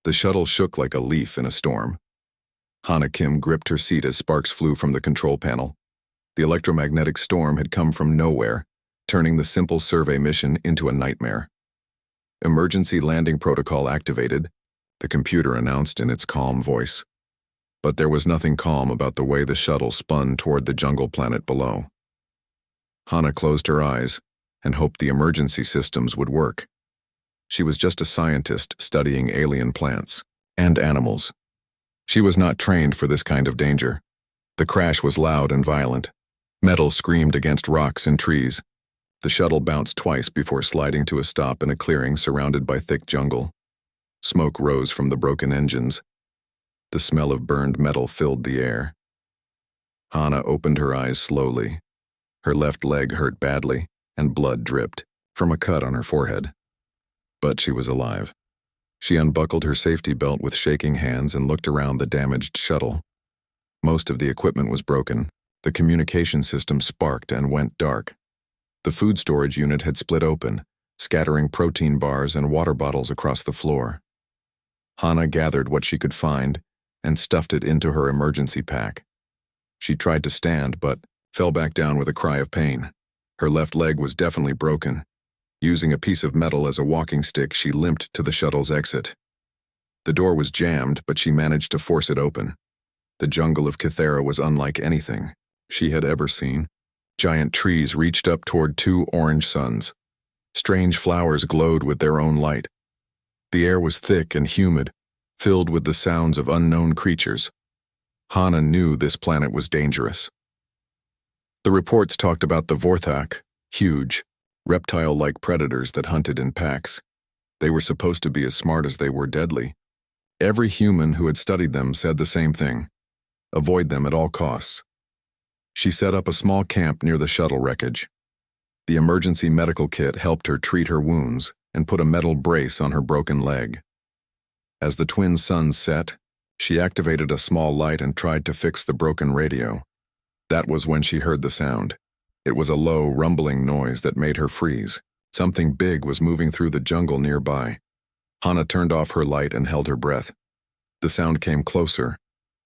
The shuttle shook like a leaf in a storm. Hana Kim gripped her seat as sparks flew from the control panel. The electromagnetic storm had come from nowhere, turning the simple survey mission into a nightmare. Emergency landing protocol activated, the computer announced in its calm voice. But there was nothing calm about the way the shuttle spun toward the jungle planet below. Hana closed her eyes and hoped the emergency systems would work. She was just a scientist studying alien plants and animals. She was not trained for this kind of danger. The crash was loud and violent. Metal screamed against rocks and trees. The shuttle bounced twice before sliding to a stop in a clearing surrounded by thick jungle. Smoke rose from the broken engines. The smell of burned metal filled the air. Hana opened her eyes slowly. Her left leg hurt badly, and blood dripped from a cut on her forehead. But she was alive. She unbuckled her safety belt with shaking hands and looked around the damaged shuttle. Most of the equipment was broken. The communication system sparked and went dark. The food storage unit had split open, scattering protein bars and water bottles across the floor. Hana gathered what she could find and stuffed it into her emergency pack. She tried to stand, but fell back down with a cry of pain. Her left leg was definitely broken. Using a piece of metal as a walking stick, she limped to the shuttle's exit. The door was jammed, but she managed to force it open. The jungle of Kythera was unlike anything she had ever seen. Giant trees reached up toward two orange suns. Strange flowers glowed with their own light. The air was thick and humid, filled with the sounds of unknown creatures. Hana knew this planet was dangerous. The reports talked about the Vorthak, huge, reptile-like predators that hunted in packs. They were supposed to be as smart as they were deadly. Every human who had studied them said the same thing: avoid them at all costs. She set up a small camp near the shuttle wreckage. The emergency medical kit helped her treat her wounds and put a metal brace on her broken leg. As the twin suns set, she activated a small light and tried to fix the broken radio. That was when she heard the sound. It was a low, rumbling noise that made her freeze. Something big was moving through the jungle nearby. Hana turned off her light and held her breath. The sound came closer,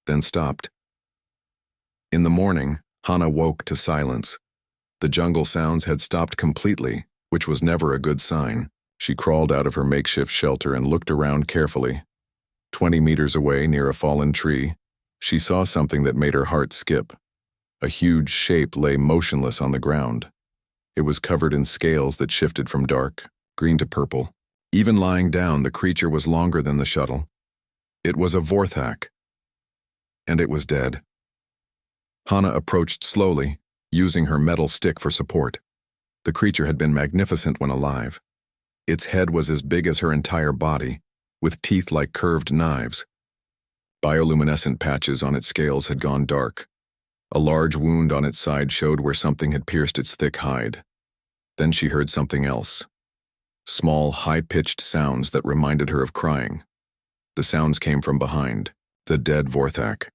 then stopped. In the morning, Hana woke to silence. The jungle sounds had stopped completely, which was never a good sign. She crawled out of her makeshift shelter and looked around carefully. 20 meters away, near a fallen tree, she saw something that made her heart skip. A huge shape lay motionless on the ground. It was covered in scales that shifted from dark green to purple. Even lying down, the creature was longer than the shuttle. It was a Vorthak, and it was dead. Hana approached slowly, using her metal stick for support. The creature had been magnificent when alive. Its head was as big as her entire body, with teeth like curved knives. Bioluminescent patches on its scales had gone dark. A large wound on its side showed where something had pierced its thick hide. Then she heard something else. Small, high-pitched sounds that reminded her of crying. The sounds came from behind, the dead Vorthak.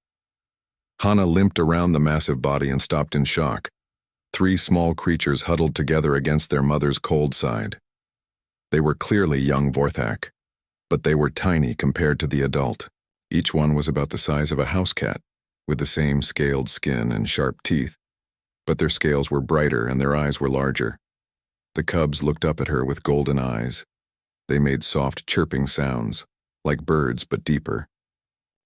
Hana limped around the massive body and stopped in shock. 3 small creatures huddled together against their mother's cold side. They were clearly young Vorthak, but they were tiny compared to the adult. Each one was about the size of a house cat, with the same scaled skin and sharp teeth, but their scales were brighter and their eyes were larger. The cubs looked up at her with golden eyes. They made soft chirping sounds, like birds but deeper.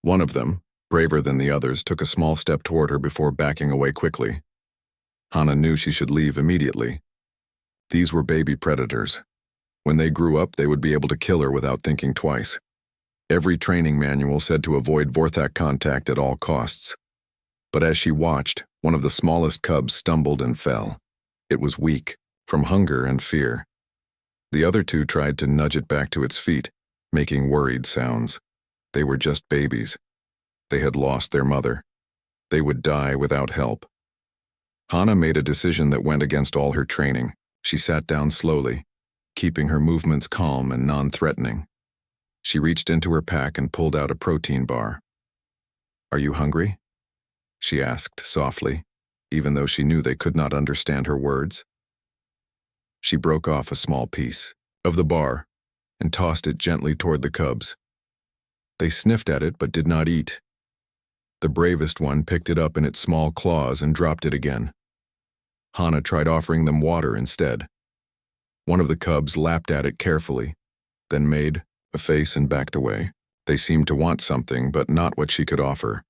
One of them, braver than the others, took a small step toward her before backing away quickly. Hana knew she should leave immediately. These were baby predators. When they grew up, they would be able to kill her without thinking twice. Every training manual said to avoid Vorthak contact at all costs. But as she watched, one of the smallest cubs stumbled and fell. It was weak, from hunger and fear. The other 2 tried to nudge it back to its feet, making worried sounds. They were just babies. They had lost their mother. They would die without help. Hana made a decision that went against all her training. She sat down slowly, keeping her movements calm and non-threatening. She reached into her pack and pulled out a protein bar. "Are you hungry?" she asked softly, even though she knew they could not understand her words. She broke off a small piece of the bar and tossed it gently toward the cubs. They sniffed at it but did not eat. The bravest one picked it up in its small claws and dropped it again. Hana tried offering them water instead. One of the cubs lapped at it carefully, then made a face and backed away. They seemed to want something, but not what she could offer.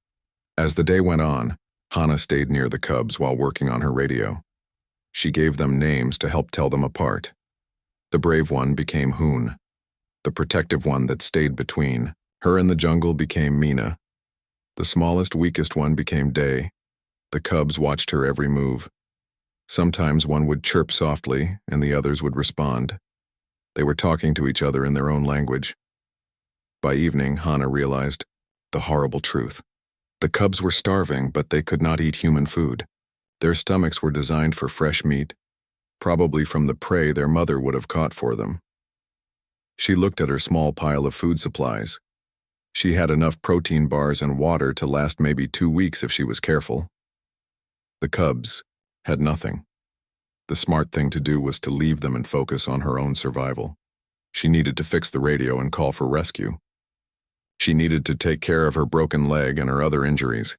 As the day went on, Hana stayed near the cubs while working on her radio. She gave them names to help tell them apart. The brave one became Hoon. The protective one that stayed between her and the jungle became Mina. The smallest, weakest one became Day. The cubs watched her every move. Sometimes one would chirp softly, and the others would respond. They were talking to each other in their own language. By evening, Hana realized the horrible truth. The cubs were starving, but they could not eat human food. Their stomachs were designed for fresh meat, probably from the prey their mother would have caught for them. She looked at her small pile of food supplies. She had enough protein bars and water to last maybe 2 weeks if she was careful. The cubs had nothing. The smart thing to do was to leave them and focus on her own survival. She needed to fix the radio and call for rescue. She needed to take care of her broken leg and her other injuries.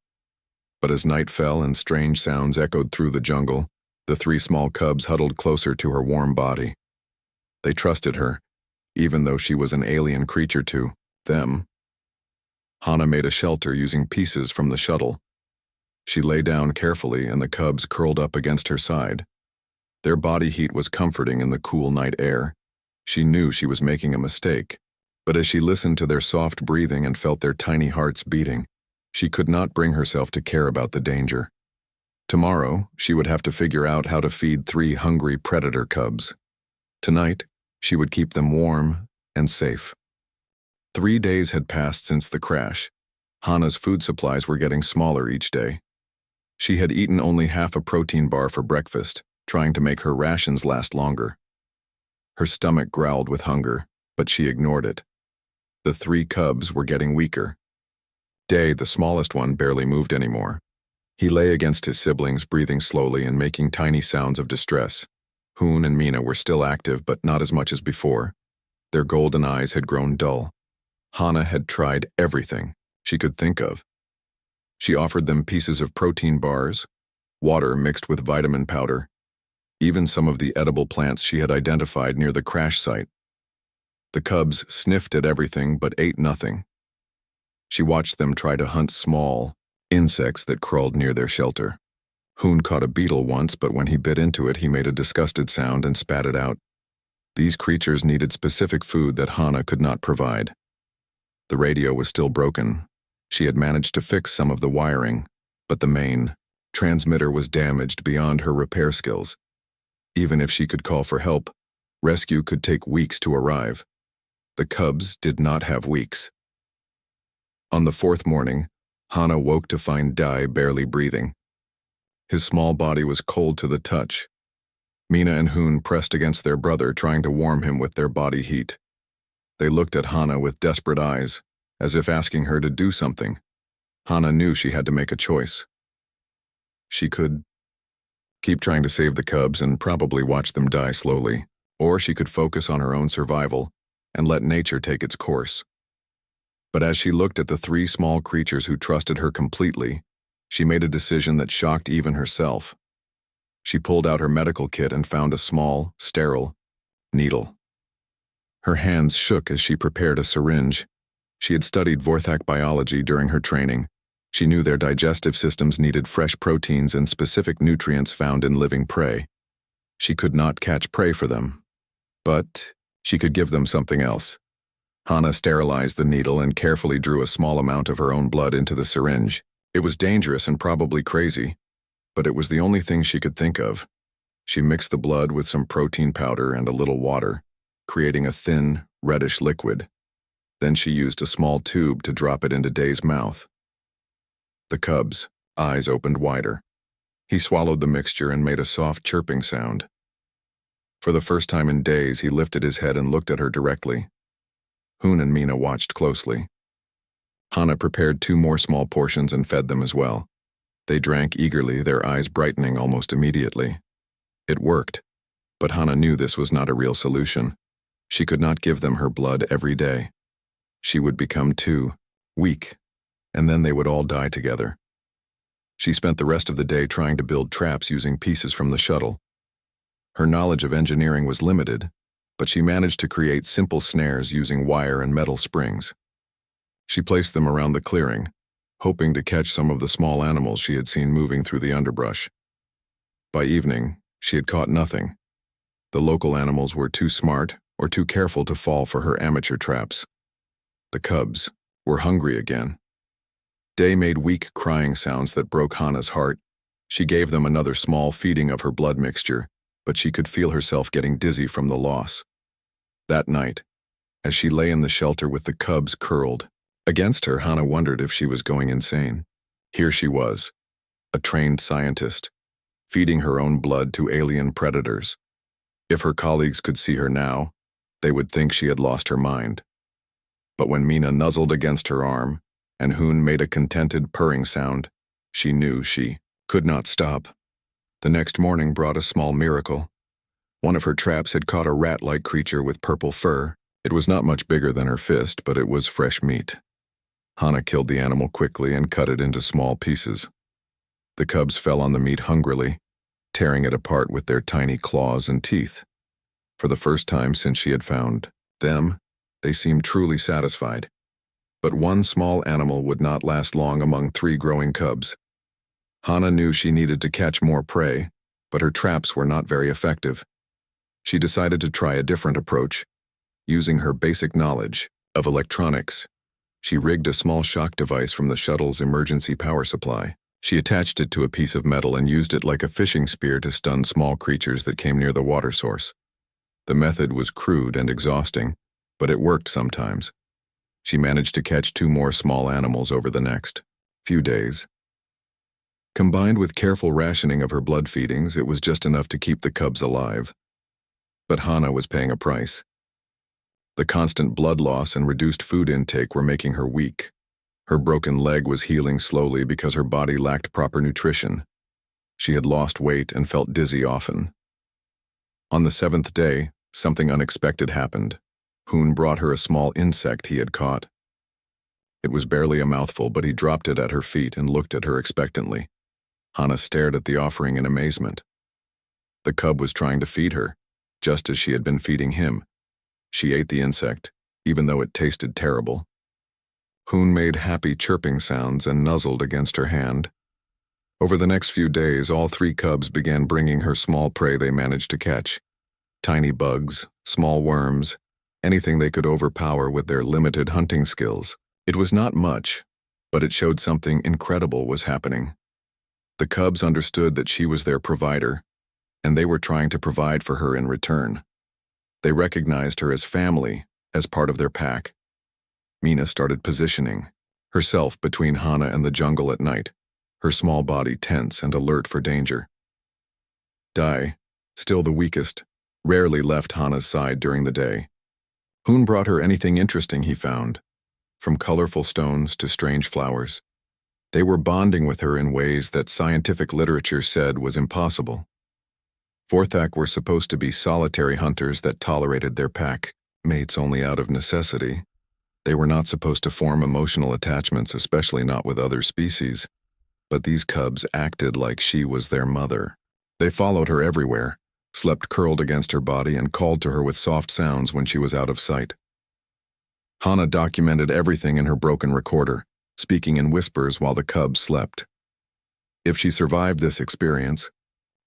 But as night fell and strange sounds echoed through the jungle, the 3 small cubs huddled closer to her warm body. They trusted her, even though she was an alien creature to them. Hana made a shelter using pieces from the shuttle. She lay down carefully and the cubs curled up against her side. Their body heat was comforting in the cool night air. She knew she was making a mistake, but as she listened to their soft breathing and felt their tiny hearts beating, she could not bring herself to care about the danger. Tomorrow, she would have to figure out how to feed 3 hungry predator cubs. Tonight, she would keep them warm and safe. 3 days had passed since the crash. Hana's food supplies were getting smaller each day. She had eaten only half a protein bar for breakfast, trying to make her rations last longer. Her stomach growled with hunger, but she ignored it. The 3 cubs were getting weaker. Day, the smallest one, barely moved anymore. He lay against his siblings, breathing slowly and making tiny sounds of distress. Hoon and Mina were still active, but not as much as before. Their golden eyes had grown dull. Hana had tried everything she could think of. She offered them pieces of protein bars, water mixed with vitamin powder, even some of the edible plants she had identified near the crash site. The cubs sniffed at everything but ate nothing. She watched them try to hunt small insects that crawled near their shelter. Hoon caught a beetle once, but when he bit into it, he made a disgusted sound and spat it out. These creatures needed specific food that Hana could not provide. The radio was still broken. She had managed to fix some of the wiring, but the main transmitter was damaged beyond her repair skills. Even if she could call for help, rescue could take weeks to arrive. The cubs did not have weeks. On the 4th morning, Hana woke to find Dai barely breathing. His small body was cold to the touch. Mina and Hoon pressed against their brother, trying to warm him with their body heat. They looked at Hana with desperate eyes, as if asking her to do something. Hana knew she had to make a choice. She could keep trying to save the cubs and probably watch them die slowly, or she could focus on her own survival and let nature take its course. But as she looked at the 3 small creatures who trusted her completely, she made a decision that shocked even herself. She pulled out her medical kit and found a small, sterile needle. Her hands shook as she prepared a syringe. She had studied Vorthak biology during her training. She knew their digestive systems needed fresh proteins and specific nutrients found in living prey. She could not catch prey for them, but she could give them something else. Hana sterilized the needle and carefully drew a small amount of her own blood into the syringe. It was dangerous and probably crazy, but it was the only thing she could think of. She mixed the blood with some protein powder and a little water, creating a thin, reddish liquid. Then she used a small tube to drop it into Day's mouth. The cub's eyes opened wider. He swallowed the mixture and made a soft chirping sound. For the first time in days, he lifted his head and looked at her directly. Hoon and Mina watched closely. Hana prepared 2 more small portions and fed them as well. They drank eagerly, their eyes brightening almost immediately. It worked, but Hana knew this was not a real solution. She could not give them her blood every day. She would become too weak, and then they would all die together. She spent the rest of the day trying to build traps using pieces from the shuttle. Her knowledge of engineering was limited, but she managed to create simple snares using wire and metal springs. She placed them around the clearing, hoping to catch some of the small animals she had seen moving through the underbrush. By evening, she had caught nothing. The local animals were too smart or too careful to fall for her amateur traps. The cubs were hungry again. Day made weak crying sounds that broke Hana's heart. She gave them another small feeding of her blood mixture, but she could feel herself getting dizzy from the loss. That night, as she lay in the shelter with the cubs curled against her, Hana wondered if she was going insane. Here she was, a trained scientist, feeding her own blood to alien predators. If her colleagues could see her now, they would think she had lost her mind. But when Mina nuzzled against her arm, and Hoon made a contented purring sound, she knew she could not stop. The next morning brought a small miracle. One of her traps had caught a rat-like creature with purple fur. It was not much bigger than her fist, but it was fresh meat. Hana killed the animal quickly and cut it into small pieces. The cubs fell on the meat hungrily, tearing it apart with their tiny claws and teeth. For the first time since she had found them, they seemed truly satisfied. But one small animal would not last long among 3 growing cubs. Hana knew she needed to catch more prey, but her traps were not very effective. She decided to try a different approach. Using her basic knowledge of electronics, she rigged a small shock device from the shuttle's emergency power supply. She attached it to a piece of metal and used it like a fishing spear to stun small creatures that came near the water source. The method was crude and exhausting, but it worked sometimes. She managed to catch 2 more small animals over the next few days. Combined with careful rationing of her blood feedings, it was just enough to keep the cubs alive. But Hana was paying a price. The constant blood loss and reduced food intake were making her weak. Her broken leg was healing slowly because her body lacked proper nutrition. She had lost weight and felt dizzy often. On the 7th day, something unexpected happened. Hoon brought her a small insect he had caught. It was barely a mouthful, but he dropped it at her feet and looked at her expectantly. Hana stared at the offering in amazement. The cub was trying to feed her, just as she had been feeding him. She ate the insect, even though it tasted terrible. Hoon made happy chirping sounds and nuzzled against her hand. Over the next few days, all 3 cubs began bringing her small prey they managed to catch. Tiny bugs, small worms, anything they could overpower with their limited hunting skills. It was not much, but it showed something incredible was happening. The cubs understood that she was their provider, and they were trying to provide for her in return. They recognized her as family, as part of their pack. Mina started positioning herself between Hana and the jungle at night, her small body tense and alert for danger. Dai, still the weakest, rarely left Hana's side during the day. Hoon brought her anything interesting he found, from colorful stones to strange flowers. They were bonding with her in ways that scientific literature said was impossible. Vorthak were supposed to be solitary hunters that tolerated their pack mates only out of necessity. They were not supposed to form emotional attachments, especially not with other species. But these cubs acted like she was their mother. They followed her everywhere, slept curled against her body, and called to her with soft sounds when she was out of sight. Hana documented everything in her broken recorder, speaking in whispers while the cubs slept. If she survived this experience,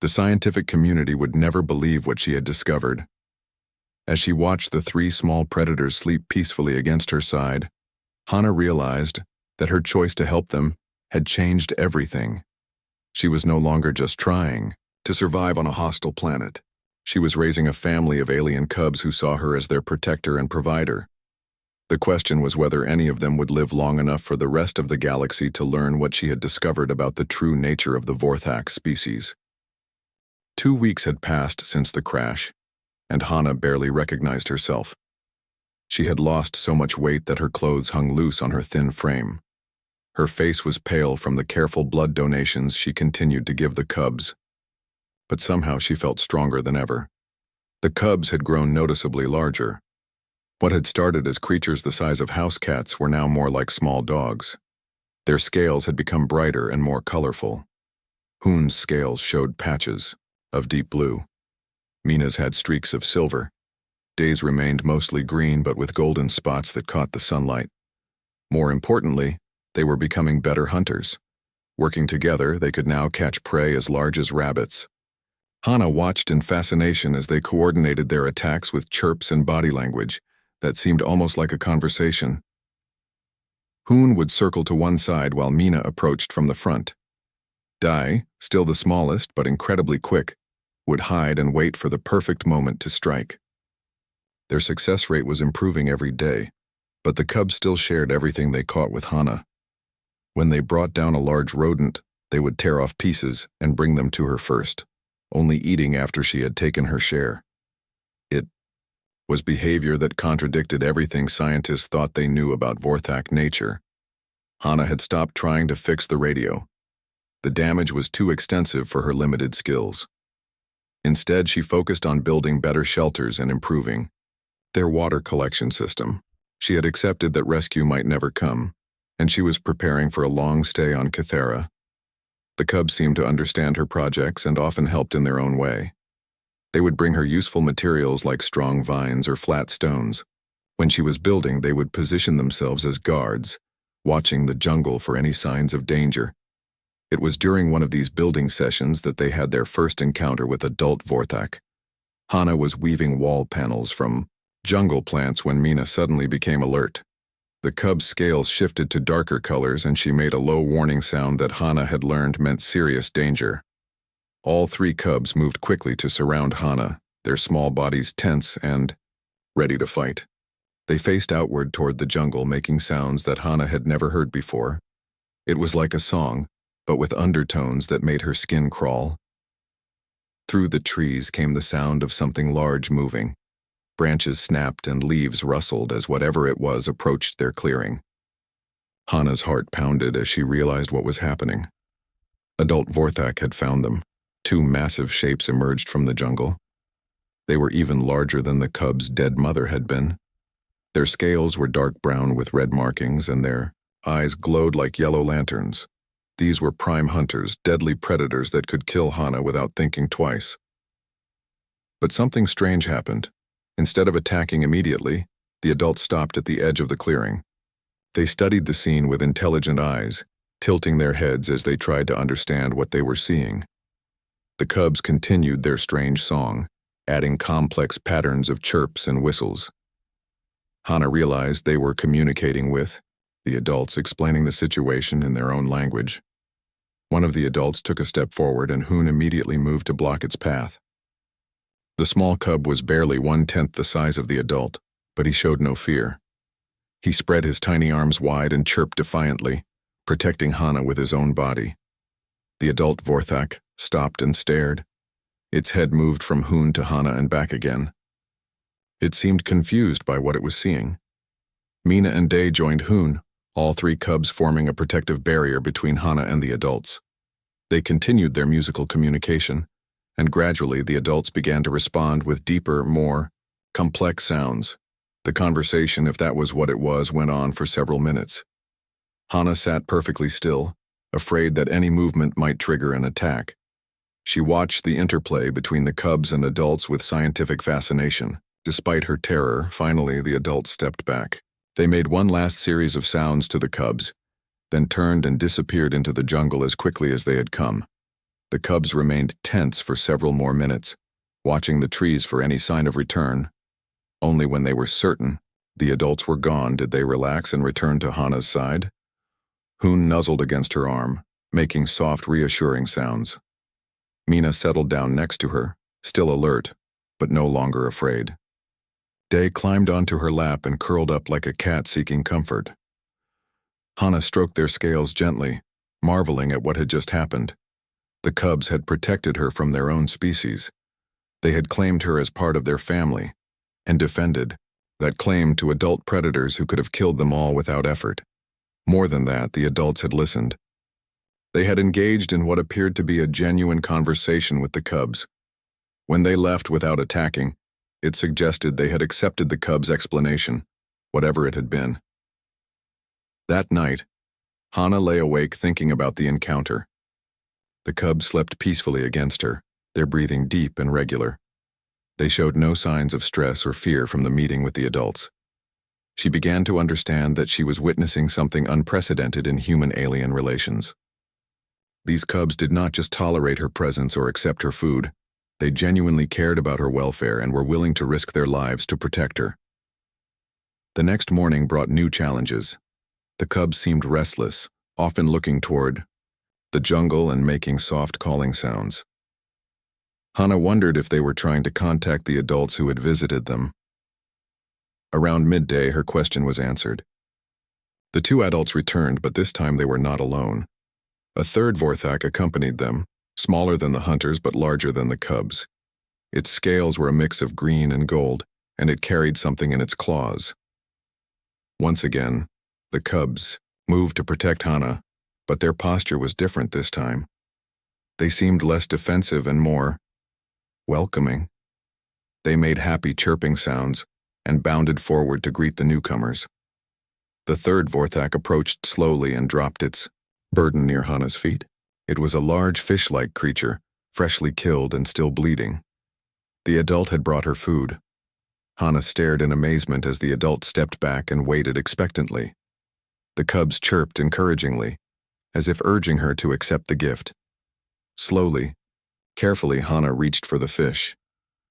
the scientific community would never believe what she had discovered. As she watched the 3 small predators sleep peacefully against her side, Hana realized that her choice to help them had changed everything. She was no longer just trying to survive on a hostile planet. She was raising a family of alien cubs who saw her as their protector and provider. The question was whether any of them would live long enough for the rest of the galaxy to learn what she had discovered about the true nature of the Vorthak species. 2 weeks had passed since the crash, and Hana barely recognized herself. She had lost so much weight that her clothes hung loose on her thin frame. Her face was pale from the careful blood donations she continued to give the cubs. But somehow she felt stronger than ever. The cubs had grown noticeably larger. What had started as creatures the size of house cats were now more like small dogs. Their scales had become brighter and more colorful. Hoon's scales showed patches of deep blue. Mina's had streaks of silver. Day's remained mostly green but with golden spots that caught the sunlight. More importantly, they were becoming better hunters. Working together, they could now catch prey as large as rabbits. Hana watched in fascination as they coordinated their attacks with chirps and body language that seemed almost like a conversation. Hoon would circle to one side while Mina approached from the front. Dai, still the smallest but incredibly quick, would hide and wait for the perfect moment to strike. Their success rate was improving every day, but the cubs still shared everything they caught with Hana. When they brought down a large rodent, they would tear off pieces and bring them to her first, only eating after she had taken her share. It was behavior that contradicted everything scientists thought they knew about Vorthak nature. Hana had stopped trying to fix the radio. The damage was too extensive for her limited skills. Instead, she focused on building better shelters and improving their water collection system. She had accepted that rescue might never come, and she was preparing for a long stay on Kythera. The cubs seemed to understand her projects and often helped in their own way. They would bring her useful materials like strong vines or flat stones. When she was building, they would position themselves as guards, watching the jungle for any signs of danger. It was during one of these building sessions that they had their first encounter with adult Vorthak. Hana was weaving wall panels from jungle plants when Mina suddenly became alert. The cub's scales shifted to darker colors and she made a low warning sound that Hana had learned meant serious danger. All three cubs moved quickly to surround Hana, their small bodies tense and ready to fight. They faced outward toward the jungle, making sounds that Hana had never heard before. It was like a song, but with undertones that made her skin crawl. Through the trees came the sound of something large moving. Branches snapped and leaves rustled as whatever it was approached their clearing. Hana's heart pounded as she realized what was happening. Adult Vorthak had found them. Two massive shapes emerged from the jungle. They were even larger than the cub's dead mother had been. Their scales were dark brown with red markings and their eyes glowed like yellow lanterns. These were prime hunters, deadly predators that could kill Hana without thinking twice. But something strange happened. Instead of attacking immediately, the adults stopped at the edge of the clearing. They studied the scene with intelligent eyes, tilting their heads as they tried to understand what they were seeing. The cubs continued their strange song, adding complex patterns of chirps and whistles. Hana realized they were communicating with the adults, explaining the situation in their own language. One of the adults took a step forward and Hoon immediately moved to block its path. The small cub was barely 1/10 the size of the adult, but he showed no fear. He spread his tiny arms wide and chirped defiantly, protecting Hana with his own body. The adult Vorthak stopped and stared. Its head moved from Hoon to Hana and back again. It seemed confused by what it was seeing. Mina and Day joined Hoon, all three cubs forming a protective barrier between Hana and the adults. They continued their musical communication, and gradually the adults began to respond with deeper, more complex sounds. The conversation, if that was what it was, went on for several minutes. Hana sat perfectly still, afraid that any movement might trigger an attack. She watched the interplay between the cubs and adults with scientific fascination. Despite her terror, finally the adults stepped back. They made one last series of sounds to the cubs, then turned and disappeared into the jungle as quickly as they had come. The cubs remained tense for several more minutes, watching the trees for any sign of return. Only when they were certain the adults were gone did they relax and return to Hana's side. Hoon nuzzled against her arm, making soft, reassuring sounds. Mina settled down next to her, still alert, but no longer afraid. Day climbed onto her lap and curled up like a cat seeking comfort. Hana stroked their scales gently, marveling at what had just happened. The cubs had protected her from their own species. They had claimed her as part of their family, and defended that claim to adult predators who could have killed them all without effort. More than that, the adults had listened. They had engaged in what appeared to be a genuine conversation with the cubs. When they left without attacking, It suggested they had accepted the cub's explanation, whatever it had been. That night, Hana lay awake thinking about the encounter. The cubs slept peacefully against her, their breathing deep and regular. They showed no signs of stress or fear from the meeting with the adults. She began to understand that she was witnessing something unprecedented in human-alien relations. These cubs did not just tolerate her presence or accept her food. They genuinely cared about her welfare and were willing to risk their lives to protect her. The next morning brought new challenges. The cubs seemed restless, often looking toward the jungle and making soft calling sounds. Hana wondered if they were trying to contact the adults who had visited them. Around midday, her question was answered. The two adults returned, but this time they were not alone. A third Vorthak accompanied them, smaller than the hunters but larger than the cubs. Its scales were a mix of green and gold, and it carried something in its claws. Once again, the cubs moved to protect Hana, but their posture was different this time. They seemed less defensive and more welcoming. They made happy chirping sounds and bounded forward to greet the newcomers. The third Vorthak approached slowly and dropped its burden near Hana's feet. It was a large fish-like creature, freshly killed and still bleeding. The adult had brought her food. Hana stared in amazement as the adult stepped back and waited expectantly. The cubs chirped encouragingly, as if urging her to accept the gift. Slowly, carefully, Hana reached for the fish.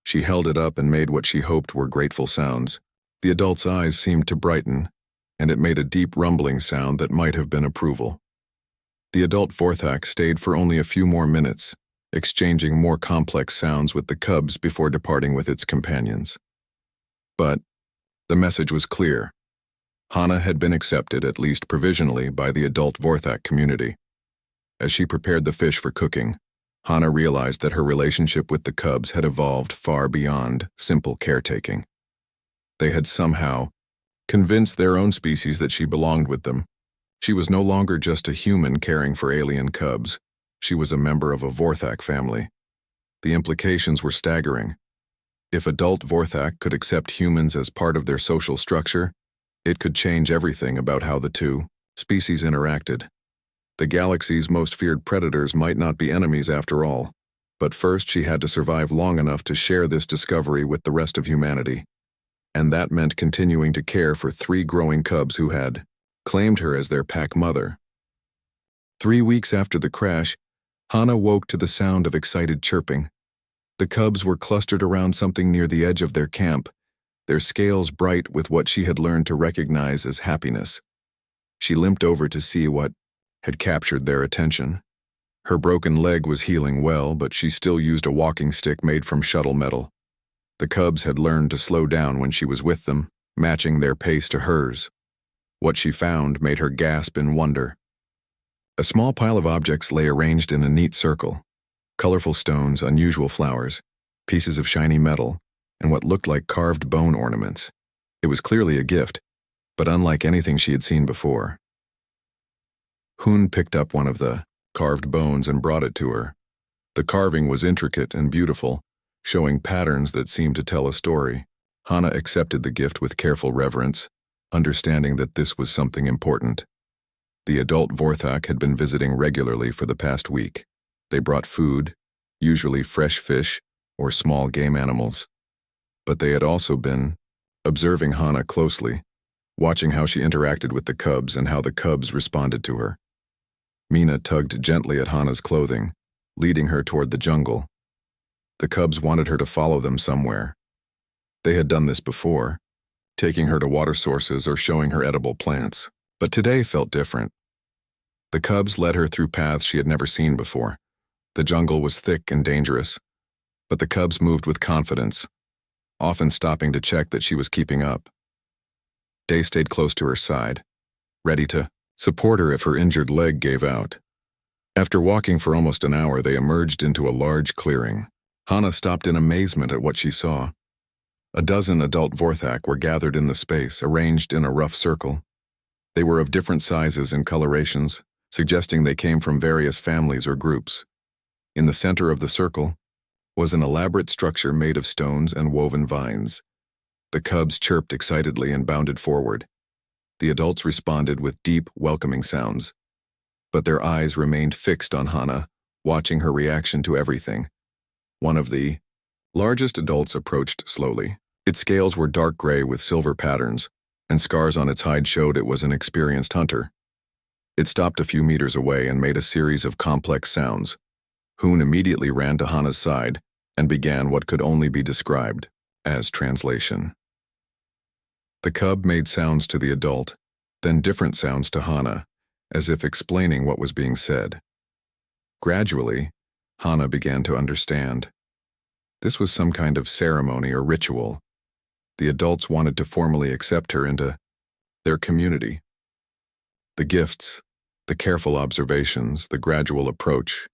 She held it up and made what she hoped were grateful sounds. The adult's eyes seemed to brighten, and it made a deep rumbling sound that might have been approval. The adult Vorthak stayed for only a few more minutes, exchanging more complex sounds with the cubs before departing with its companions. But the message was clear. Hana had been accepted, at least provisionally, by the adult Vorthak community. As she prepared the fish for cooking, Hana realized that her relationship with the cubs had evolved far beyond simple caretaking. They had somehow convinced their own species that she belonged with them. She was no longer just a human caring for alien cubs. She was a member of a Vorthak family. The implications were staggering. If adult Vorthak could accept humans as part of their social structure, it could change everything about how the two species interacted. The galaxy's most feared predators might not be enemies after all, but first she had to survive long enough to share this discovery with the rest of humanity. And that meant continuing to care for 3 growing cubs who had claimed her as their pack mother. 3 weeks after the crash, Hana woke to the sound of excited chirping. The cubs were clustered around something near the edge of their camp, their scales bright with what she had learned to recognize as happiness. She limped over to see what had captured their attention. Her broken leg was healing well, but she still used a walking stick made from shuttle metal. The cubs had learned to slow down when she was with them, matching their pace to hers. What she found made her gasp in wonder. A small pile of objects lay arranged in a neat circle. Colorful stones, unusual flowers, pieces of shiny metal, and what looked like carved bone ornaments. It was clearly a gift, but unlike anything she had seen before. Hun picked up one of the carved bones and brought it to her. The carving was intricate and beautiful, showing patterns that seemed to tell a story. Hana accepted the gift with careful reverence, understanding that this was something important. The adult Vorthak had been visiting regularly for the past week. They brought food, usually fresh fish or small game animals. But they had also been observing Hana closely, watching how she interacted with the cubs and how the cubs responded to her. Mina tugged gently at Hana's clothing, leading her toward the jungle. The cubs wanted her to follow them somewhere. They had done this before, taking her to water sources or showing her edible plants, but today felt different. The cubs led her through paths she had never seen before. The jungle was thick and dangerous, but the cubs moved with confidence, often stopping to check that she was keeping up. Day stayed close to her side, ready to support her if her injured leg gave out. After walking for almost an hour, they emerged into a large clearing. Hana stopped in amazement at what she saw. A dozen adult Vorthak were gathered in the space, arranged in a rough circle. They were of different sizes and colorations, suggesting they came from various families or groups. In the center of the circle was an elaborate structure made of stones and woven vines. The cubs chirped excitedly and bounded forward. The adults responded with deep, welcoming sounds. But their eyes remained fixed on Hana, watching her reaction to everything. One of the largest adults approached slowly. Its scales were dark gray with silver patterns, and scars on its hide showed it was an experienced hunter. It stopped a few meters away and made a series of complex sounds. Hoon immediately ran to Hana's side and began what could only be described as translation. The cub made sounds to the adult, then different sounds to Hana, as if explaining what was being said. Gradually, Hana began to understand. This was some kind of ceremony or ritual. The adults wanted to formally accept her into their community. The gifts, the careful observations, the gradual approach,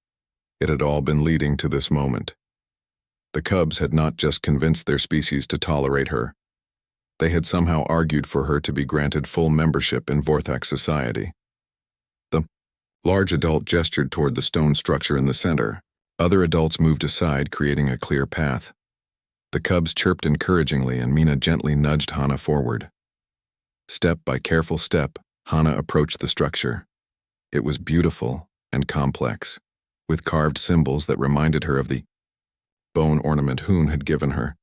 it had all been leading to this moment. The cubs had not just convinced their species to tolerate her. They had somehow argued for her to be granted full membership in Vorthak society. The large adult gestured toward the stone structure in the center. Other adults moved aside, creating a clear path. The cubs chirped encouragingly, and Mina gently nudged Hana forward. Step by careful step, Hana approached the structure. It was beautiful and complex, with carved symbols that reminded her of the bone ornament Hoon had given her.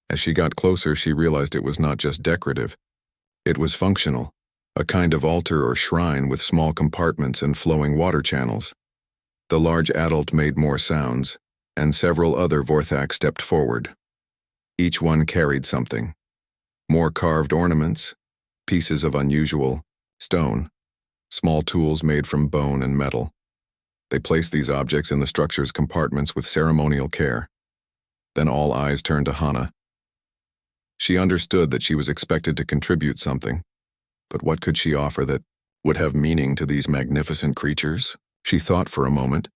As she got closer, she realized it was not just decorative. It was functional, a kind of altar or shrine with small compartments and flowing water channels. The large adult made more sounds, and several other Vorthak stepped forward. Each one carried something. More carved ornaments, pieces of unusual stone, small tools made from bone and metal. They placed these objects in the structure's compartments with ceremonial care. Then all eyes turned to Hana. She understood that she was expected to contribute something, but what could she offer that would have meaning to these magnificent creatures? She thought for a moment,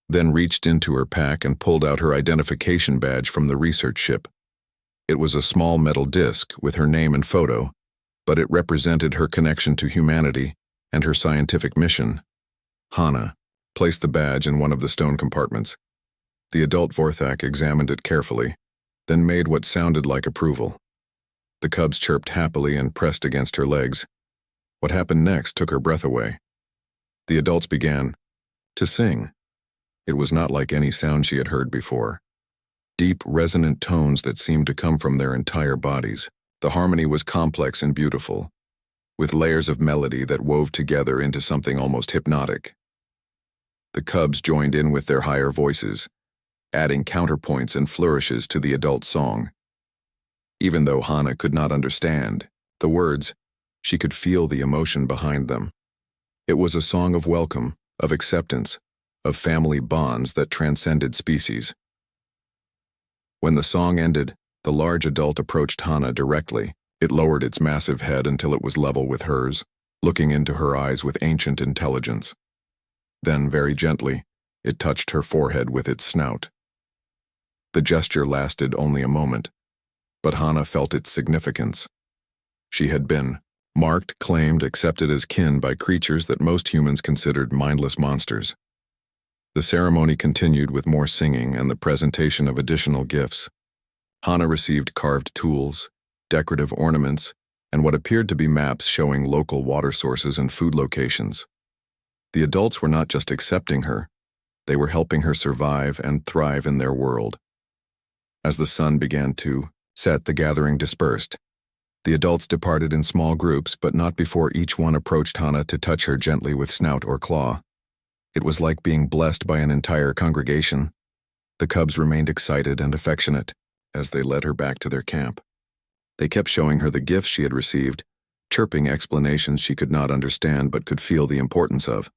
then reached into her pack and pulled out her identification badge from the research ship. It was a small metal disc with her name and photo, but it represented her connection to humanity and her scientific mission. Hana placed the badge in one of the stone compartments. The adult Vorthak examined it carefully, then made what sounded like approval. The cubs chirped happily and pressed against her legs. What happened next took her breath away. The adults began to sing. It was not like any sound she had heard before. Deep, resonant tones that seemed to come from their entire bodies. The harmony was complex and beautiful, with layers of melody that wove together into something almost hypnotic. The cubs joined in with their higher voices, adding counterpoints and flourishes to the adult song. Even though Hana could not understand the words, she could feel the emotion behind them. It was a song of welcome, of acceptance, of family bonds that transcended species. When the song ended, the large adult approached Hana directly. It lowered its massive head until it was level with hers, looking into her eyes with ancient intelligence. Then, very gently, it touched her forehead with its snout. The gesture lasted only a moment, but Hana felt its significance. She had been marked, claimed, accepted as kin by creatures that most humans considered mindless monsters. The ceremony continued with more singing and the presentation of additional gifts. Hana received carved tools, decorative ornaments, and what appeared to be maps showing local water sources and food locations. The adults were not just accepting her, they were helping her survive and thrive in their world. As the sun began to set, the gathering dispersed. The adults departed in small groups, but not before each one approached Hana to touch her gently with snout or claw. It was like being blessed by an entire congregation. The cubs remained excited and affectionate as they led her back to their camp. They kept showing her the gifts she had received, chirping explanations she could not understand but could feel the importance of.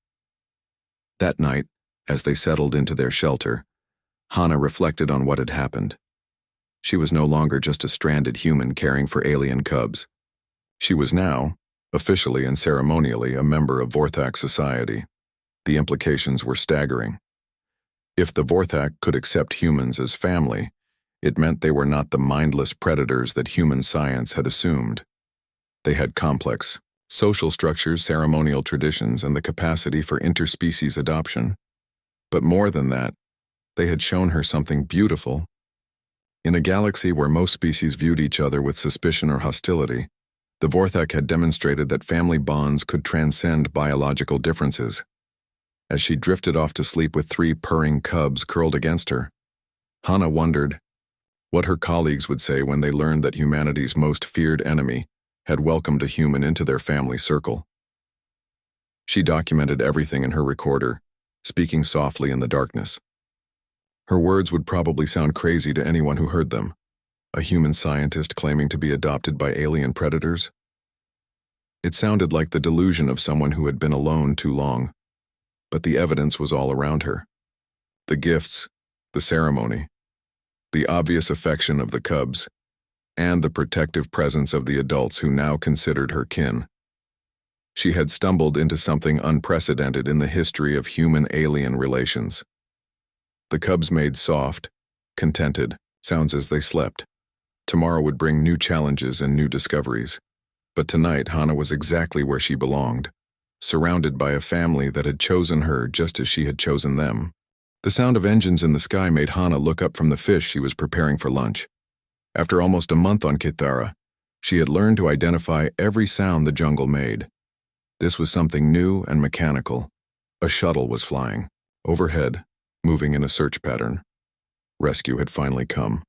That night, as they settled into their shelter, Hana reflected on what had happened. She was no longer just a stranded human caring for alien cubs. She was now, officially and ceremonially, a member of Vorthak society. The implications were staggering. If the Vorthak could accept humans as family, it meant they were not the mindless predators that human science had assumed. They had complex social structures, ceremonial traditions, and the capacity for interspecies adoption. But more than that, they had shown her something beautiful In a galaxy where most species viewed each other with suspicion or hostility, the Vorthak had demonstrated that family bonds could transcend biological differences. As she drifted off to sleep with 3 purring cubs curled against her, Hana wondered what her colleagues would say when they learned that humanity's most feared enemy had welcomed a human into their family circle. She documented everything in her recorder, speaking softly in the darkness. Her words would probably sound crazy to anyone who heard them. A human scientist claiming to be adopted by alien predators? It sounded like the delusion of someone who had been alone too long. But the evidence was all around her. The gifts, the ceremony, the obvious affection of the cubs, and the protective presence of the adults who now considered her kin. She had stumbled into something unprecedented in the history of human-alien relations. The cubs made soft, contented sounds as they slept. Tomorrow would bring new challenges and new discoveries. But tonight, Hana was exactly where she belonged, surrounded by a family that had chosen her just as she had chosen them. The sound of engines in the sky made Hana look up from the fish she was preparing for lunch. After almost a month on Kithara, she had learned to identify every sound the jungle made. This was something new and mechanical. A shuttle was flying, overhead, moving in a search pattern. Rescue had finally come.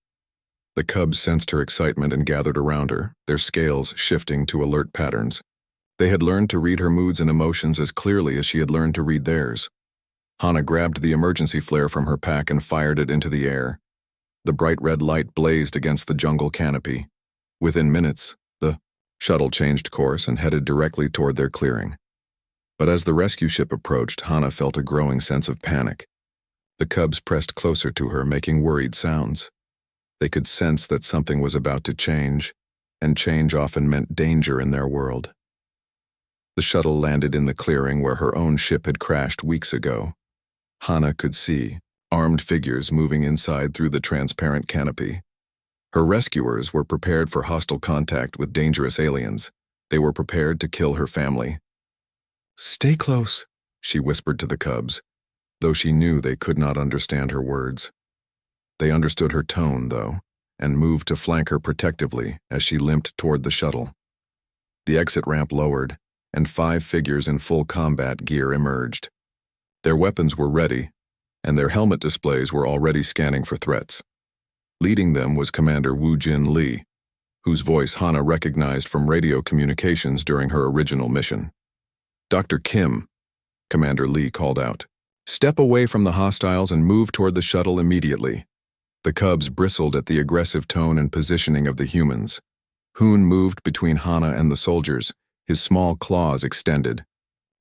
The cubs sensed her excitement and gathered around her, their scales shifting to alert patterns. They had learned to read her moods and emotions as clearly as she had learned to read theirs. Hana grabbed the emergency flare from her pack and fired it into the air. The bright red light blazed against the jungle canopy. Within minutes, the shuttle changed course and headed directly toward their clearing. But as the rescue ship approached, Hana felt a growing sense of panic. The cubs pressed closer to her, making worried sounds. They could sense that something was about to change, and change often meant danger in their world. The shuttle landed in the clearing where her own ship had crashed weeks ago. Hana could see armed figures moving inside through the transparent canopy. Her rescuers were prepared for hostile contact with dangerous aliens. They were prepared to kill her family. "Stay close," she whispered to the cubs, though she knew they could not understand her words. They understood her tone, though, and moved to flank her protectively as she limped toward the shuttle. The exit ramp lowered, and 5 figures in full combat gear emerged. Their weapons were ready, and their helmet displays were already scanning for threats. Leading them was Commander Wu Jin Lee, whose voice Hana recognized from radio communications during her original mission. "Dr. Kim," Commander Lee called out, "step away from the hostiles and move toward the shuttle immediately." The cubs bristled at the aggressive tone and positioning of the humans. Hoon moved between Hana and the soldiers, his small claws extended.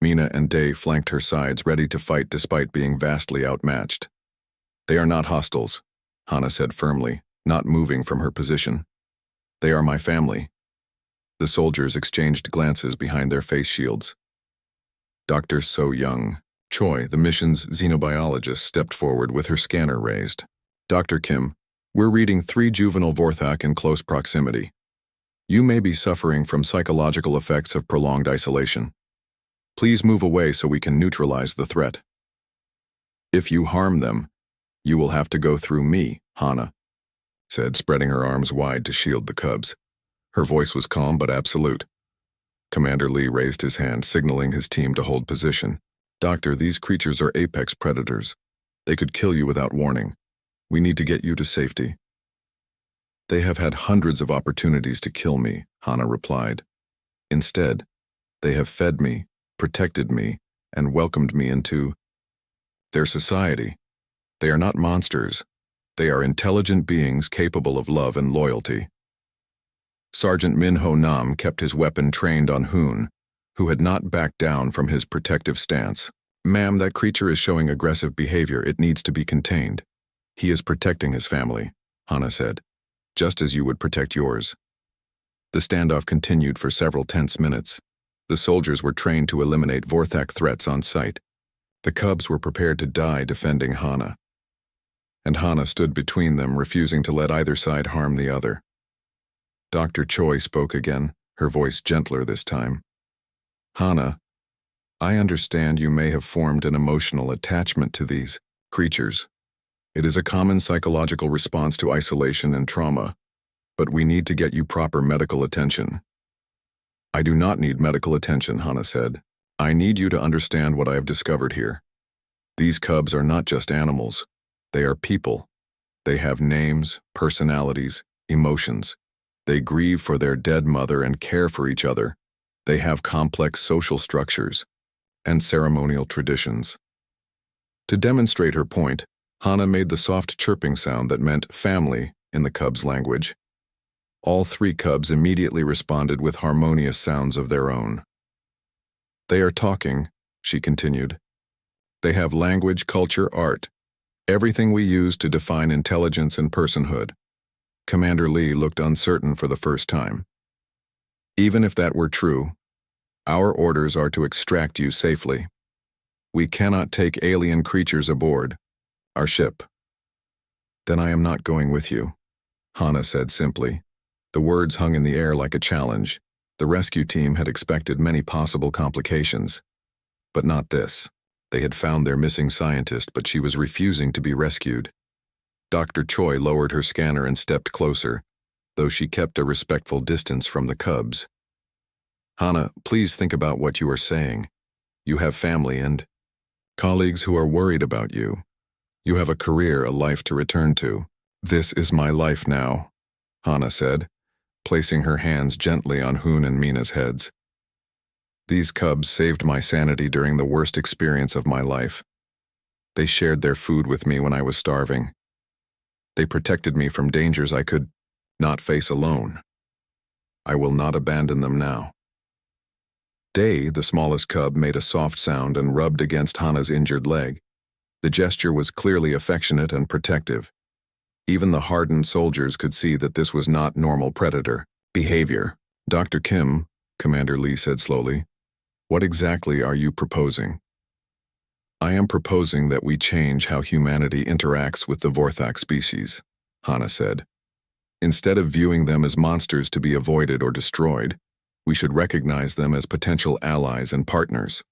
Mina and Day flanked her sides, ready to fight despite being vastly outmatched. "They are not hostiles," Hana said firmly, not moving from her position. "They are my family." The soldiers exchanged glances behind their face shields. Dr. So Young Choi, the mission's xenobiologist, stepped forward with her scanner raised. "Dr. Kim, we're reading 3 juvenile Vorthak in close proximity. You may be suffering from psychological effects of prolonged isolation. Please move away so we can neutralize the threat. If you harm them, you will have to go through me," Hana said, spreading her arms wide to shield the cubs. Her voice was calm but absolute. Commander Lee raised his hand, signaling his team to hold position. "Doctor, these creatures are apex predators. They could kill you without warning. We need to get you to safety." "They have had hundreds of opportunities to kill me," Hana replied. "Instead, they have fed me, protected me, and welcomed me into their society. They are not monsters. They are intelligent beings capable of love and loyalty." Sergeant Min Ho Nam kept his weapon trained on Hoon, who had not backed down from his protective stance. "Ma'am, that creature is showing aggressive behavior. It needs to be contained. He is protecting his family," Hana said, "just as you would protect yours." The standoff continued for several tense minutes. The soldiers were trained to eliminate Vorthak threats on sight. The cubs were prepared to die defending Hana. And Hana stood between them, refusing to let either side harm the other. Dr. Choi spoke again, her voice gentler this time. "Hana, I understand you may have formed an emotional attachment to these creatures. It is a common psychological response to isolation and trauma, but we need to get you proper medical attention. I do not need medical attention, Hana said. I need you to understand what I have discovered here. These cubs are not just animals. They are people. They have names, personalities, emotions. They grieve for their dead mother and care for each other. They have complex social structures and ceremonial traditions. To demonstrate her point, Hana made the soft chirping sound that meant family in the cubs' language. All three cubs immediately responded with harmonious sounds of their own. They are talking, she continued. They have language, culture, art, everything we use to define intelligence and personhood. Commander Lee looked uncertain for the first time. Even if that were true, our orders are to extract you safely. We cannot take alien creatures aboard our ship. Then I am not going with you, Hana said simply. The words hung in the air like a challenge. The rescue team had expected many possible complications. But not this. They had found their missing scientist, but she was refusing to be rescued. Dr. Choi lowered her scanner and stepped closer, though she kept a respectful distance from the cubs. Hana, please think about what you are saying. You have family and colleagues who are worried about you. You have a career, a life to return to. This is my life now, Hana said, placing her hands gently on Hoon and Mina's heads. These cubs saved my sanity during the worst experience of my life. They shared their food with me when I was starving. They protected me from dangers I could not face alone. I will not abandon them now. Day, the smallest cub, made a soft sound and rubbed against Hana's injured leg. The gesture was clearly affectionate and protective. Even the hardened soldiers could see that this was not normal predator behavior. Dr. Kim, Commander Lee said slowly, what exactly are you proposing? I am proposing that we change how humanity interacts with the Vorthak species, Hana said. Instead of viewing them as monsters to be avoided or destroyed, we should recognize them as potential allies and partners.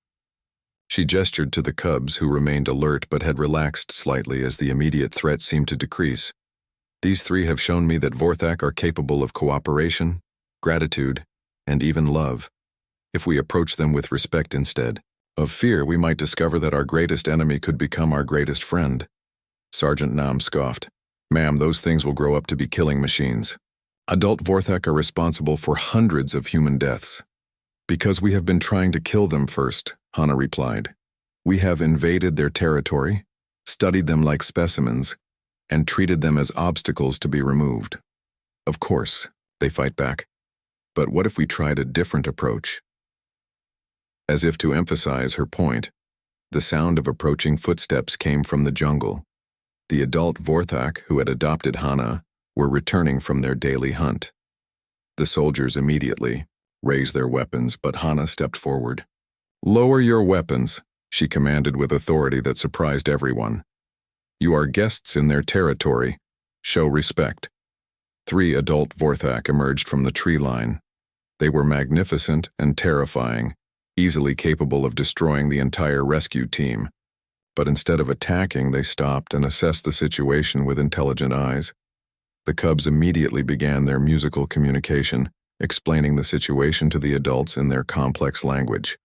She gestured to the cubs, who remained alert but had relaxed slightly as the immediate threat seemed to decrease. These three have shown me that Vorthak are capable of cooperation, gratitude, and even love. If we approach them with respect instead of fear, we might discover that our greatest enemy could become our greatest friend. Sergeant Nam scoffed. Ma'am, those things will grow up to be killing machines. Adult Vorthak are responsible for hundreds of human deaths. Because we have been trying to kill them first, Hana replied. We have invaded their territory, studied them like specimens, and treated them as obstacles to be removed. Of course, they fight back. But what if we tried a different approach? As if to emphasize her point, the sound of approaching footsteps came from the jungle. The adult Vorthak, who had adopted Hana, were returning from their daily hunt. The soldiers immediately raised their weapons, but Hana stepped forward. Lower your weapons, she commanded with authority that surprised everyone. You are guests in their territory. Show respect. 3 adult Vorthak emerged from the tree line. They were magnificent and terrifying, easily capable of destroying the entire rescue team. But instead of attacking, they stopped and assessed the situation with intelligent eyes. The cubs immediately began their musical communication, explaining the situation to the adults in their complex language.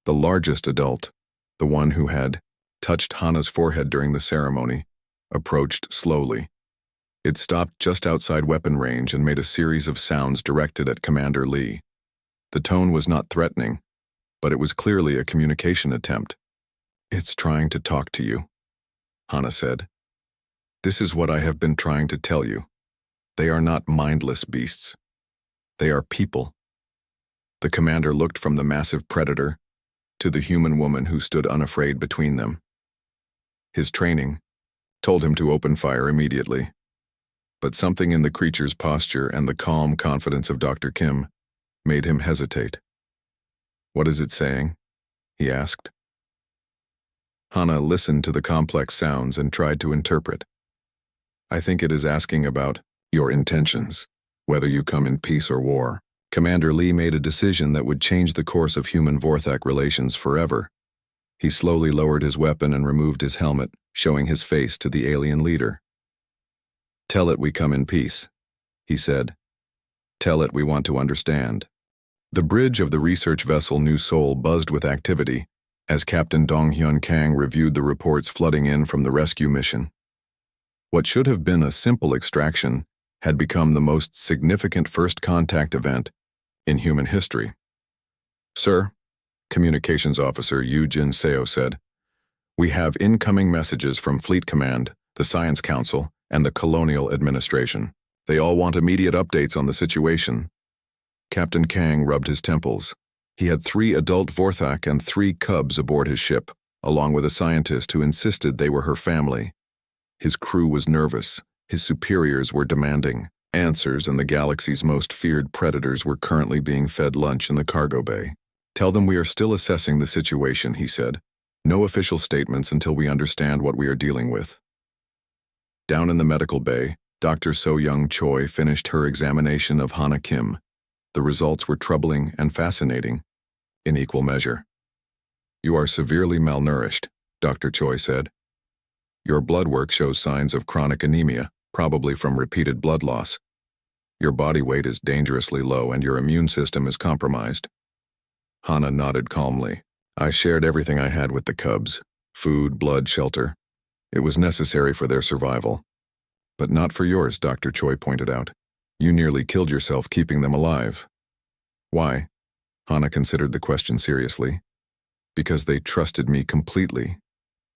The largest adult, the one who had touched Hana's forehead during the ceremony, approached slowly. It stopped just outside weapon range and made a series of sounds directed at Commander Lee. The tone was not threatening, but it was clearly a communication attempt. It's trying to talk to you, Hana said. This is what I have been trying to tell you. They are not mindless beasts. They are people. The commander looked from the massive predator to the human woman who stood unafraid between them. His training told him to open fire immediately, but something in the creature's posture and the calm confidence of Dr. Kim made him hesitate. What is it saying? He asked. Hana listened to the complex sounds and tried to interpret. I think it is asking about your intentions, whether you come in peace or war. Commander Lee made a decision that would change the course of human-Vorthak relations forever. He slowly lowered his weapon and removed his helmet, showing his face to the alien leader. "Tell it we come in peace," he said. "Tell it we want to understand." The bridge of the research vessel New Seoul buzzed with activity as Captain Dong-hyun Kang reviewed the reports flooding in from the rescue mission. What should have been a simple extraction had become the most significant first contact event in human history. "Sir," Communications Officer Yu Jin Seo said, "we have incoming messages from Fleet Command, the Science Council, and the Colonial Administration. They all want immediate updates on the situation." Captain Kang rubbed his temples. He had 3 adult Vorthak and 3 cubs aboard his ship, along with a scientist who insisted they were her family. His crew was nervous. His superiors were demanding answers, and the galaxy's most feared predators were currently being fed lunch in the cargo bay. "Tell them we are still assessing the situation," he said. "No official statements until we understand what we are dealing with." Down in the medical bay, Dr. So-Young Choi finished her examination of Hana Kim. The results were troubling and fascinating, in equal measure. "You are severely malnourished," Dr. Choi said. "Your blood work shows signs of chronic anemia, probably from repeated blood loss. Your body weight is dangerously low and your immune system is compromised." Hana nodded calmly. "I shared everything I had with the cubs: food, blood, shelter. It was necessary for their survival. But not for yours," Dr. Choi pointed out. "You nearly killed yourself keeping them alive." "Why?" Hana considered the question seriously. "Because they trusted me completely.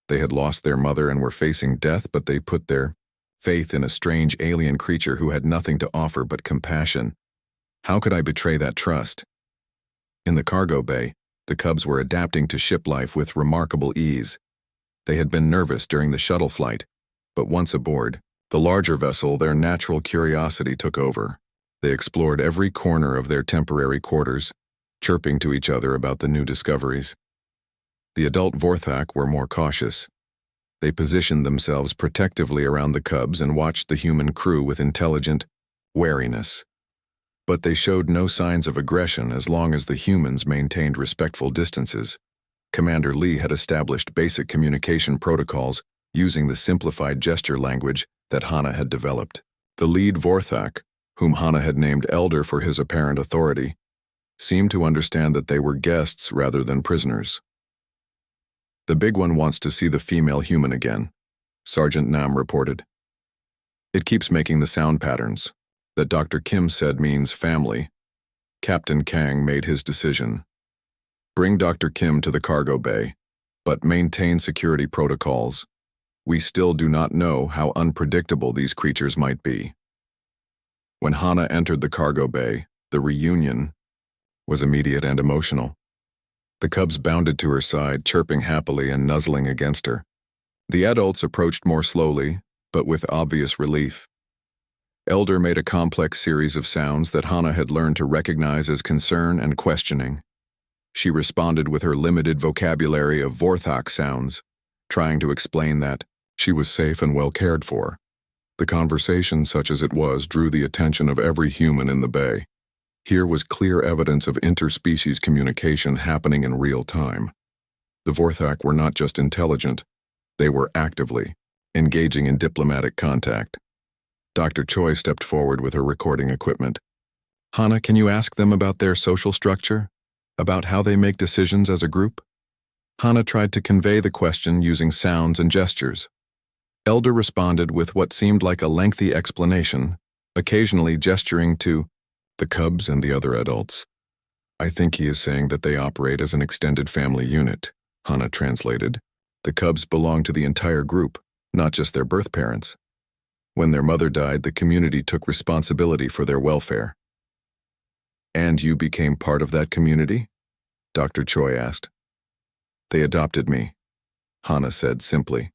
They had lost their mother and were facing death, but they put their faith in a strange alien creature who had nothing to offer but compassion. How could I betray that trust?" In the cargo bay, the cubs were adapting to ship life with remarkable ease. They had been nervous during the shuttle flight, but once aboard the larger vessel, their natural curiosity took over. They explored every corner of their temporary quarters, chirping to each other about the new discoveries. The adult Vorthak were more cautious. They positioned themselves protectively around the cubs and watched the human crew with intelligent wariness. But they showed no signs of aggression as long as the humans maintained respectful distances. Commander Lee had established basic communication protocols using the simplified gesture language that Hana had developed. The lead Vorthak, whom Hana had named Elder for his apparent authority, seemed to understand that they were guests rather than prisoners. "The big one wants to see the female human again," Sergeant Nam reported. "It keeps making the sound patterns that Dr. Kim said means family." Captain Kang made his decision. "Bring Dr. Kim to the cargo bay, but maintain security protocols. We still do not know how unpredictable these creatures might be." When Hana entered the cargo bay, the reunion was immediate and emotional. The cubs bounded to her side, chirping happily and nuzzling against her. The adults approached more slowly, but with obvious relief. Elder made a complex series of sounds that Hana had learned to recognize as concern and questioning. She responded with her limited vocabulary of Vorthak sounds, trying to explain that she was safe and well cared for. The conversation, such as it was, drew the attention of every human in the bay. Here was clear evidence of interspecies communication happening in real time. The Vorthak were not just intelligent, they were actively engaging in diplomatic contact. Dr. Choi stepped forward with her recording equipment. "Hana, can you ask them about their social structure? About how they make decisions as a group?" Hana tried to convey the question using sounds and gestures. Elder responded with what seemed like a lengthy explanation, occasionally gesturing to the cubs and the other adults. "I think he is saying that they operate as an extended family unit," Hana translated. "The cubs belong to the entire group, not just their birth parents. When their mother died, the community took responsibility for their welfare." "And you became part of that community?" Dr. Choi asked. "They adopted me," Hana said simply.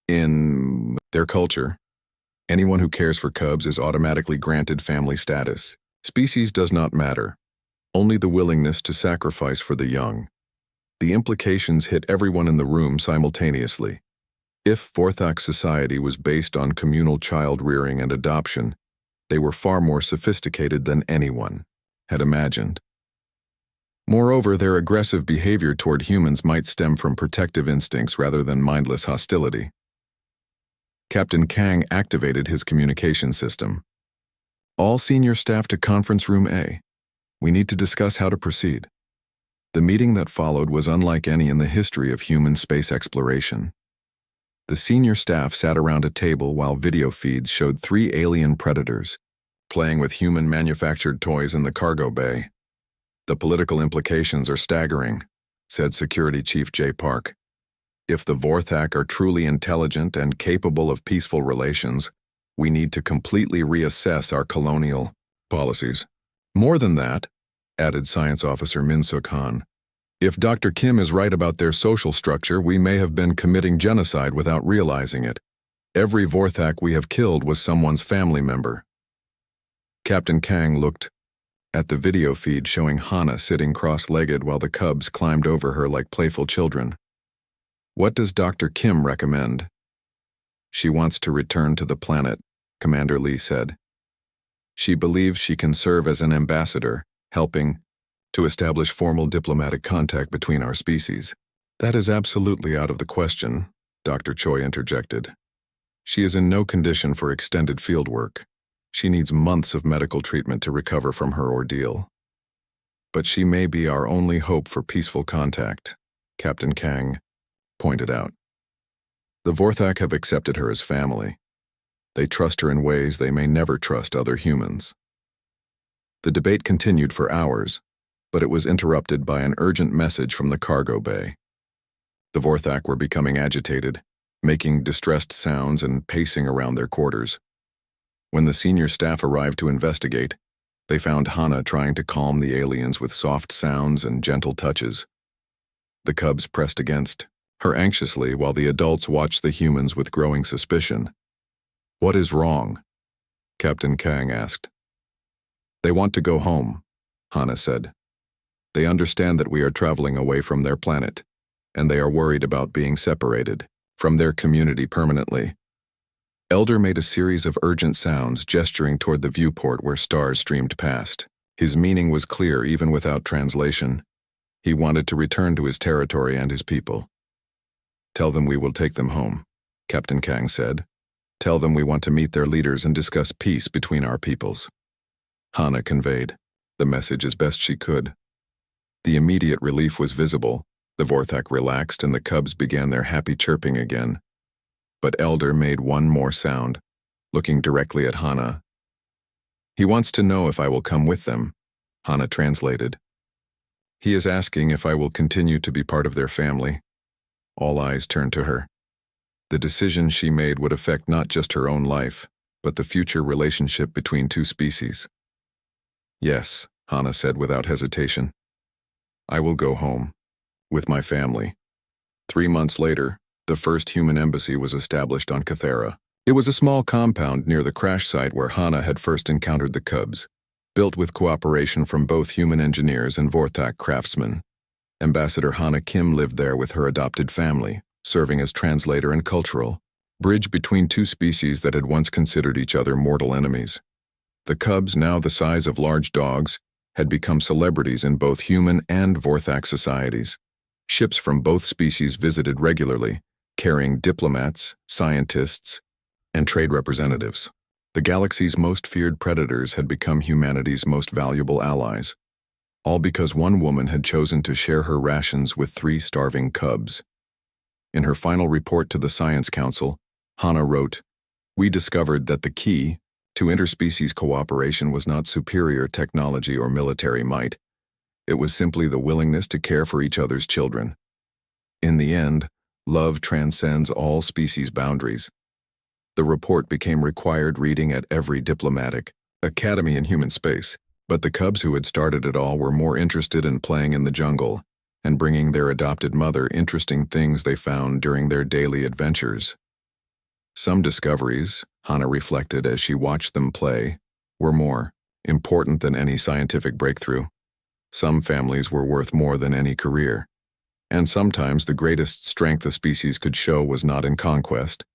"In their culture, anyone who cares for cubs is automatically granted family status. Species does not matter, only the willingness to sacrifice for the young." The implications hit everyone in the room simultaneously. If Vorthak society was based on communal child rearing and adoption, they were far more sophisticated than anyone had imagined. Moreover, their aggressive behavior toward humans might stem from protective instincts rather than mindless hostility. Captain Kang activated his communication system. All senior staff to conference room A. We need to discuss how to proceed. The meeting that followed was unlike any in the history of human space exploration. The senior staff sat around a table while video feeds showed 3 alien predators playing with human-manufactured toys in the cargo bay. The political implications are staggering, said Security Chief J. Park. If the Vorthak are truly intelligent and capable of peaceful relations, we need to completely reassess our colonial policies. More than that, added Science Officer Min-Suk Han, if Dr. Kim is right about their social structure, we may have been committing genocide without realizing it. Every Vorthak we have killed was someone's family member. Captain Kang looked at the video feed showing Hana sitting cross-legged while the cubs climbed over her like playful children. What does Dr. Kim recommend? She wants to return to the planet, Commander Lee said. She believes she can serve as an ambassador, helping to establish formal diplomatic contact between our species. That is absolutely out of the question, Dr. Choi interjected. She is in no condition for extended field work. She needs months of medical treatment to recover from her ordeal. But she may be our only hope for peaceful contact, Captain Kang pointed out. The Vorthak have accepted her as family. They trust her in ways they may never trust other humans. The debate continued for hours, but it was interrupted by an urgent message from the cargo bay. The Vorthak were becoming agitated, making distressed sounds and pacing around their quarters. When the senior staff arrived to investigate, they found Hana trying to calm the aliens with soft sounds and gentle touches. The cubs pressed against her anxiously while the adults watched the humans with growing suspicion. What is wrong? Captain Kang asked. They want to go home, Hana said. They understand that we are traveling away from their planet, and they are worried about being separated from their community permanently. Elder made a series of urgent sounds, gesturing toward the viewport where stars streamed past. His meaning was clear even without translation. He wanted to return to his territory and his people. Tell them we will take them home, Captain Kang said. Tell them we want to meet their leaders and discuss peace between our peoples. Hana conveyed the message as best she could. The immediate relief was visible. The Vorthak relaxed and the cubs began their happy chirping again. But Elder made one more sound, looking directly at Hana. He wants to know if I will come with them, Hana translated. He is asking if I will continue to be part of their family. All eyes turned to her. The decision she made would affect not just her own life, but the future relationship between 2 species. Yes, Hana said without hesitation. I will go home, with my family. 3 months later, the first human embassy was established on Cathera. It was a small compound near the crash site where Hana had first encountered the cubs, built with cooperation from both human engineers and Vorthak craftsmen. Ambassador Hana Kim lived there with her adopted family, serving as translator and cultural bridge between 2 species that had once considered each other mortal enemies. The cubs, now the size of large dogs, had become celebrities in both human and Vorthak societies. Ships from both species visited regularly, carrying diplomats, scientists, and trade representatives. The galaxy's most feared predators had become humanity's most valuable allies, all because one woman had chosen to share her rations with 3 starving cubs. In her final report to the Science Council, Hana wrote, "We discovered that the key to interspecies cooperation was not superior technology or military might. It was simply the willingness to care for each other's children. In the end, love transcends all species boundaries." The report became required reading at every diplomatic academy in human space, but the cubs who had started it all were more interested in playing in the jungle and bringing their adopted mother interesting things they found during their daily adventures. Some discoveries, Hana reflected as she watched them play, were more important than any scientific breakthrough. Some families were worth more than any career. And sometimes the greatest strength a species could show was not in conquest,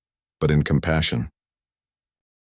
but in compassion.